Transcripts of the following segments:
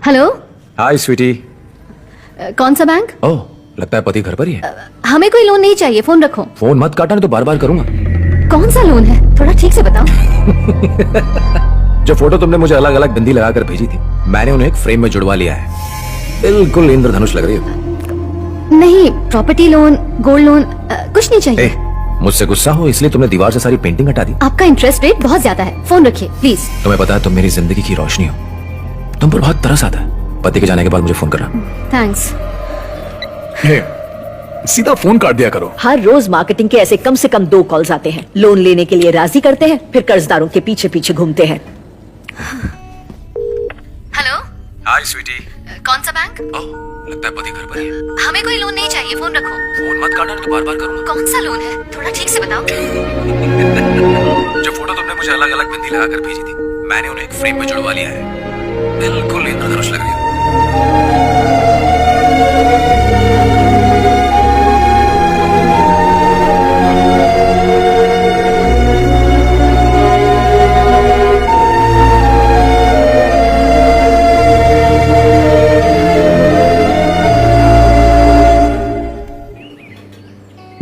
Hello. हाय स्वीटी। कौन सा bank? ओह, लगता है पति घर पर ही है। हमें कोई लोन नहीं चाहिए, फोन रखो। फोन मत काटना, नहीं तो बार बार करूंगा। कौन सा लोन है, थोड़ा ठीक से बताओ। जो फोटो तुमने मुझे अलग अलग बिंदी लगाकर भेजी थी, मैंने उन्हें एक फ्रेम में जुड़वा लिया है। बिल्कुल इंद्रधनुष लग रही है। नहीं, प्रॉपर्टी लोन, गोल्ड लोन, कुछ नहीं चाहिए। मुझसे गुस्सा हो इसलिए तुमने दीवार से सारी पेंटिंग हटा दी। आपका इंटरेस्ट रेट बहुत ज्यादा है, फोन रखिए प्लीज। तुम्हें पता है तुम मेरी जिंदगी की रोशनी हो, तुम पर बहुत तरस आता है। पति के जाने के बाद मुझे फोन करना। थैंक्स। सीधा फोन काट दिया करो। हर रोज मार्केटिंग के ऐसे कम से कम 2 कॉल्स आते हैं। लोन लेने के लिए राजी करते हैं, फिर कर्जदारों के पीछे पीछे घूमते हैं। हेलो। हाय स्वीटी। कौन सा बैंक? ओह, लगता है पति घर पर ही है। हमें कोई लोन नहीं चाहिए, फोन रखो। फोन मत काटना, नहीं तो बार बार करूंगा। कौन सा लोन है, थोड़ा ठीक से बताओ। जो फोटो तुमने मुझे अलग अलग बिंदी लगाकर भेजी थी, मैंने उन्हें एक फ्रेम में जुड़वा लिया है। बिल्कुल इंद्रधनुष लग रही है।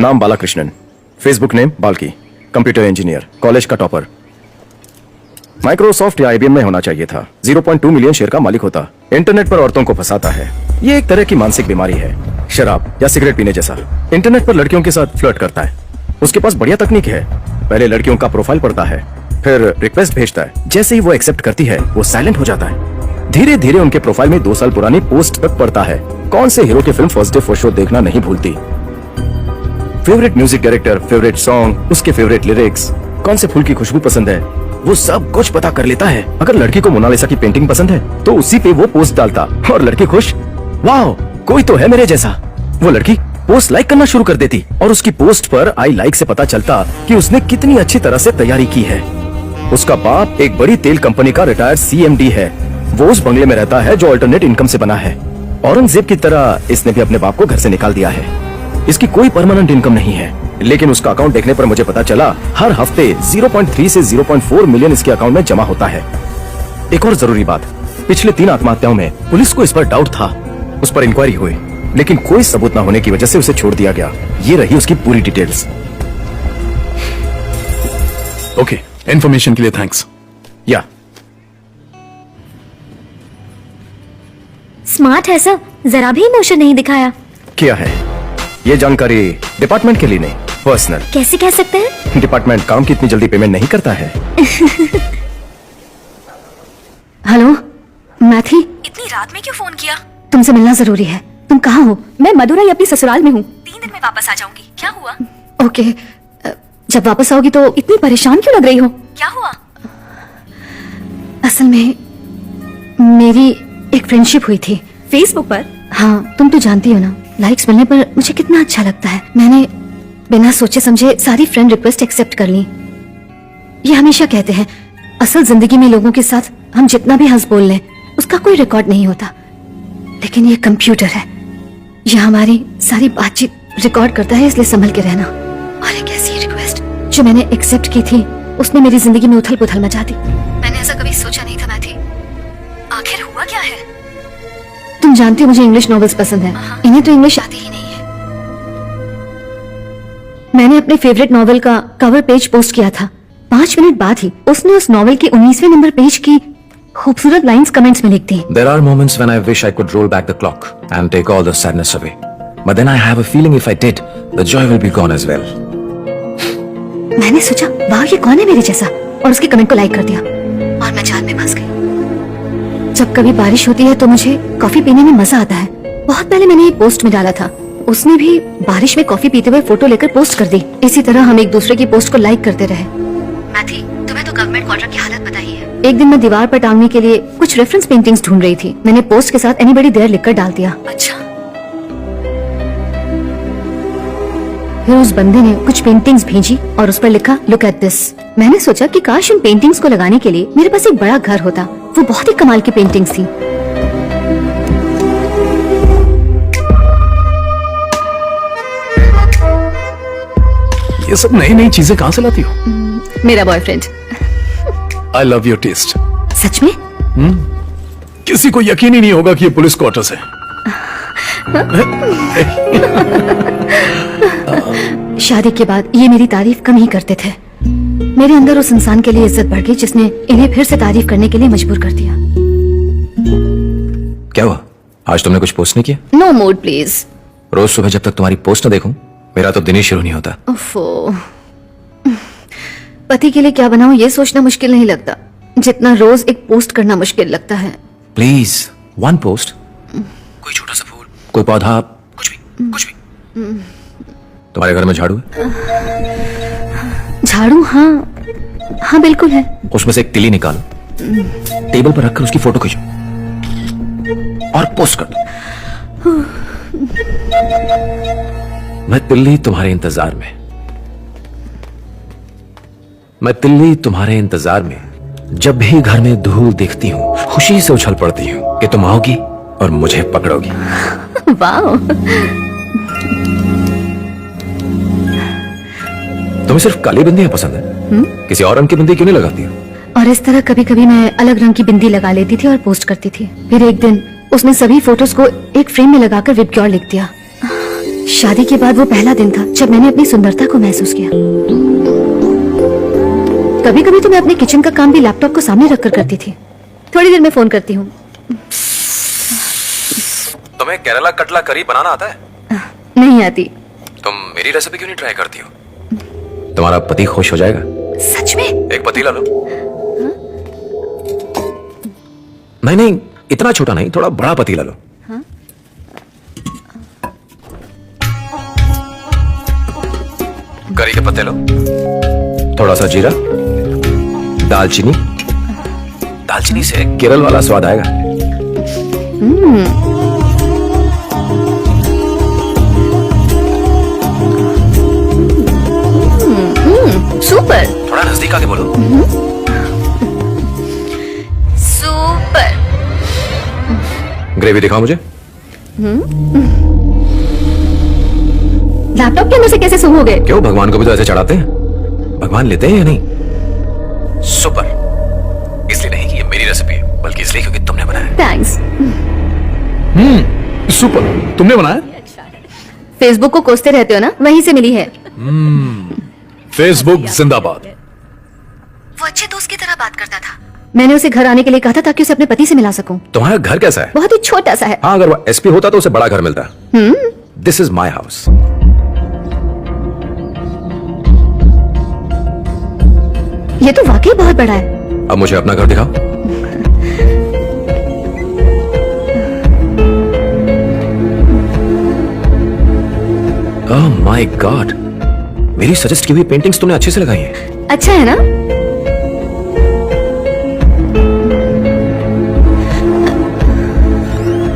नाम Balakrishnan, Facebook name Balki, computer engineer, college का टॉपर। माइक्रोसॉफ्ट या आईबीएम में होना चाहिए था। 0.2 मिलियन शेयर का मालिक होता। इंटरनेट पर औरतों को फंसाता है। ये एक तरह की मानसिक बीमारी है, शराब या सिगरेट पीने जैसा। इंटरनेट पर लड़कियों के साथ फ्लर्ट करता है। उसके पास बढ़िया तकनीक है। पहले लड़कियों का प्रोफाइल पढ़ता है, फिर रिक्वेस्ट भेजता है। जैसे ही वो एक्सेप्ट करती है, वो साइलेंट हो जाता है। धीरे धीरे उनके प्रोफाइल में 2 साल पुरानी पोस्ट तक पड़ता है। कौन से हीरो की film first day first show देखना नहीं भूलती। Favourite music director, favourite song, उसके फेवरेट लिरिक्स, कौन से फूल की खुशबू पसंद है, वो सब कुछ पता कर लेता है। अगर लड़की को मोनालिसा की पेंटिंग पसंद है तो उसी पे वो पोस्ट डालता और लड़की खुश, वाह कोई तो है मेरे जैसा। वो लड़की पोस्ट लाइक करना शुरू कर देती और उसकी पोस्ट पर आई लाइक से पता चलता कि उसने कितनी अच्छी तरह से तैयारी की है। उसका बाप एक बड़ी तेल कंपनी का रिटायर्ड CMD है। वो उस बंगले में रहता है जो अल्टरनेट इनकम से बना है। औरंगजेब की तरह इसने भी अपने बाप को घर से निकाल दिया है। इसकी कोई परमानेंट इनकम नहीं है, लेकिन उसका अकाउंट देखने पर मुझे पता चला हर हफ्ते 0.3 से 0.4 मिलियन इसके अकाउंट में जमा होता है। एक और जरूरी बात, पिछले 3 आत्महत्याओं में पुलिस को इस पर डाउट था। उस पर इंक्वायरी हुई, लेकिन कोई सबूत न होने की वजह से उसे छोड़ दिया गया। ये रही उसकी पूरी डिटेल्स। ओके, इन्फॉर्मेशन के लिए थैंक्स। या स्मार्ट है सर, जरा भी इमोशन नहीं दिखाया। क्या है ये जानकारी डिपार्टमेंट के लिए नहीं, पर्सनल। कैसे कह सकते हैं? डिपार्टमेंट काम की इतनी जल्दी पेमेंट नहीं करता है। हेलो, मैं थी। इतनी रात में क्यों फोन किया? तुमसे मिलना जरूरी है। तुम कहाँ हो? मैं मदुरई अपनी ससुराल में हूँ। 3 दिन में वापस आ जाऊंगी। क्या हुआ? ओके, जब वापस आओगी तो इतनी परेशान क्यों लग रही हो? क्या हुआ? असल में मेरी एक फ्रेंडशिप हुई थी फेसबुक पर? हाँ, तुम तो जानती हो ना, लाइक्स मिलने पर मुझे कितना अच्छा लगता है। मैंने बिना सोचे समझे सारी फ्रेंड रिक्वेस्ट एक्सेप्ट कर ली। ये हमेशा कहते हैं, असल जिंदगी में लोगों के साथ हम जितना भी हंस बोल लें, उसका कोई रिकॉर्ड नहीं होता। लेकिन ये कंप्यूटर है, ये हमारी सारी बातचीत रिकॉर्ड करता है, इसलिए संभल के रहना। और एक ऐसी रिक्वेस्ट जो मैंने एक्सेप्ट की थी, उसने मेरी जिंदगी में उथल पुथल मचा दी। मैंने ऐसा कभी सोचा नहीं था मैथी। आखिर हुआ क्या है? तुम जानती हो मुझे इंग्लिश नॉवेल्स पसंद है। इन्हें तो इंग्लिश आती ही नहीं है। मैंने अपने फेवरेट नॉवेल का कवर पेज पोस्ट किया था। 5 मिनट बाद ही उसने उस नॉवेल के 19वें नंबर पेज की खूबसूरत लाइंस कमेंट्स में लिख दी। There are moments when I wish I could roll back the clock and take all the sadness away. But then I have a feeling if I did, the joy will be gone as well. मैंने सोचा, वाह ये कौन है मेरे जैसा, और उसके कमेंट को लाइक कर दिया और मैं जाल में फंस गई। जब कभी बारिश होती है तो मुझे कॉफी पीने में मजा आता है। बहुत पहले मैंने ये पोस्ट में डाला था। उसने भी बारिश में कॉफी पीते हुए फोटो लेकर पोस्ट कर दी। इसी तरह हम एक दूसरे की पोस्ट को लाइक करते रहे। मैथी, तुम्हें तो गवर्नमेंट क्वार्टर की हालत पता ही है। एक दिन मैं दीवार पर टांगने के लिए कुछ रेफरेंस पेंटिंग्स ढूंढ रही थी। मैंने पोस्ट के साथ एनीबॉडी देयर लिखकर डाल दिया। अच्छा, फिर उस बंदे ने कुछ पेंटिंग्स भेजी और उस पर लिखा, लुक एट दिस। मैंने सोचा कि काश उन पेंटिंग्स को लगाने के लिए मेरे पास एक बड़ा घर होता। वो बहुत ही कमाल की पेंटिंग्स थी। ये सब नई नई चीजें कहाँ से लाती हो? मेरा boyfriend. I love your taste. सच में? किसी को यकीन ही नहीं होगा कि ये पुलिस क्वार्टर्स है। शादी के बाद ये मेरी तारीफ कम ही करते थे। मेरे अंदर उस इंसान के लिए इज्जत बढ़ गई जिसने इन्हें फिर से तारीफ करने के लिए मजबूर कर दिया। क्या हुआ, आज तुमने कुछ पोस्ट नहीं किया? No mood please. रोज सुबह जब तक तुम्हारी पोस्ट न देखूं मेरा तो दिन ही शुरू नहीं होता। ओफो, पति के लिए क्या बनाऊं ये सोचना मुश्किल नहीं लगता जितना रोज एक पोस्ट करना मुश्किल लगता है। प्लीज वन पोस्ट, कोई छोटा सा फूल, कोई पौधा, कुछ भी कुछ भी। तुम्हारे घर में झाड़ू है? झाड़ू? हाँ हाँ बिल्कुल है। उसमें से एक तिली निकालो, टेबल पर रखकर उसकी फोटो खींचो और पोस्ट कर दो। मैं तिल्ली तुम्हारे इंतजार में, मैं तिल्ली तुम्हारे इंतजार में। जब भी घर में धूल दिखती हूँ खुशी से उछल पड़ती हूँ कि तुम आओगी और मुझे पकड़ोगी। वाह, तुम्हें सिर्फ काली बिंदियां पसंद है? किसी और रंग की बिंदी क्यों नहीं लगाती हो? और इस तरह कभी कभी मैं अलग रंग की बिंदी लगा लेती थी और पोस्ट करती थी। फिर एक दिन उसने सभी फोटोज को एक फ्रेम में लगाकर विबग्योर लिख दिया। शादी के बाद वो पहला दिन था जब मैंने अपनी सुंदरता को महसूस किया। कभी कभी तो मैं अपने किचन का काम भी लैपटॉप को सामने रखकर करती थी। थोड़ी देर में फोन करती हूँ। तुम्हें केरला कटला करी बनाना आता है? नहीं आती। तुम मेरी रेसिपी क्यों नहीं ट्राई करती हो? तुम्हारा पति खुश हो जाएगा। सच में? एक पतीला लो। नहीं नहीं, इतना छोटा नहीं, थोड़ा बड़ा पतीला लो। करी के पत्ते लो, थोड़ा सा जीरा, दालचीनी। दालचीनी से केरल वाला स्वाद आएगा। सुपर। थोड़ा नजदीक आके बोलो। सुपर। ग्रेवी दिखाओ मुझे। लैपटॉप के अंदर से कैसे सूंघ हो गए? क्यों, भगवान को भी तो ऐसे चढ़ाते हैं। भगवान लेते हैं या नहीं? सुपर। इसलिए नहीं कि ये मेरी रेसिपी है, बल्कि इसलिए क्योंकि तुमने बनाया। थैंक्स। सुपर, तुमने बनाया? फेसबुक को कोसते रहते हो ना, वहीं से मिली है। फेसबुक जिंदाबाद। वो अच्छे दोस्त की तरह बात करता था। मैंने उसे घर आने के लिए कहा था ताकि उसे अपने पति से मिला सकूं। तुम्हारा घर कैसा है? बहुत ही छोटा सा है। हाँ, अगर वो एसपी होता तो उसे बड़ा घर मिलता। This is my house. ये तो वाकई बहुत बड़ा है। अब मुझे अपना घर दिखाओ। ओह माय गॉड, मेरी सजेस्ट की हुई पेंटिंग्स तुमने अच्छे से लगाई हैं। अच्छा है ना?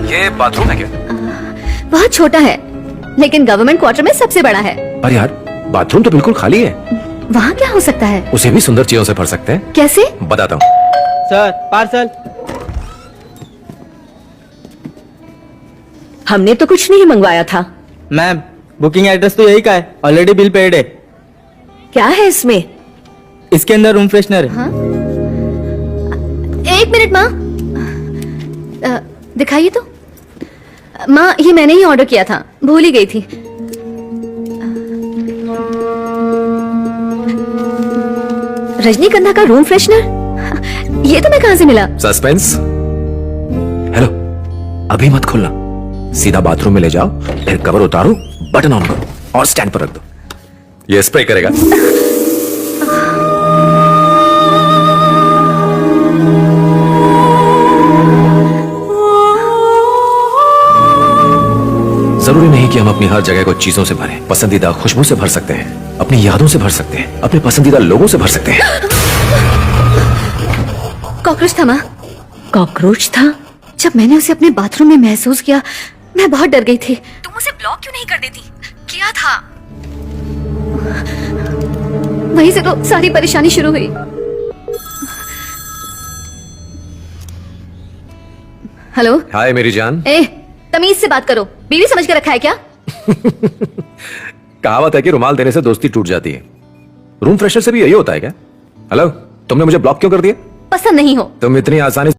ये बाथरूम है क्या? बहुत छोटा है, लेकिन गवर्नमेंट क्वार्टर में सबसे बड़ा है। पर यार, बाथरूम तो बिल्कुल खाली है। वहाँ क्या हो सकता है? उसे भी सुंदर चीजों से भर सकते हैं। कैसे? बताता हूँ। Sir, parcel. हमने तो कुछ नहीं मंगवाया था। मैम, बुकिंग एड्रेस तो यही का है, ऑलरेडी बिल पेड है। क्या है इसमें? इसके अंदर रूम फ्रेशनर है। हाँ? एक मिनट माँ, दिखाइए तो। माँ, ये मैंने ही ऑर्डर किया था, भूल ही गई थी। रजनीगंधा का रूम फ्रेशनर? ये तो मैं कहां से मिला? सस्पेंस। हेलो, अभी मत खोलना, सीधा बाथरूम में ले जाओ, फिर कवर उतारो, बटन ऑन करो और स्टैंड पर रख दो। ये स्प्रे करेगा। जरूरी नहीं कि हम अपनी हर जगह को चीजों से भरें। पसंदीदा खुशबू से भर सकते हैं, अपनी यादों से भर सकते हैं, अपने पसंदीदा लोगों से भर सकते हैं। कॉकरोच था माँ। कॉकरोच था? जब मैंने उसे अपने बाथरूम में महसूस किया, मैं बहुत डर गई थी। तुम उसे ब्लॉक क्यों नहीं कर देती? किया था। वहीं से तो सारी परेशानी शुरू हुई। हेलो। हाय मेरी जान। ए, तमीज से बात करो, बीवी समझ के रखा है क्या? कहावत है कि रुमाल देने से दोस्ती टूट जाती है। रूम फ्रेशनर से भी यही होता है क्या? हेलो, तुमने मुझे ब्लॉक क्यों कर दिया? पसंद नहीं हो। तुम इतनी आसानी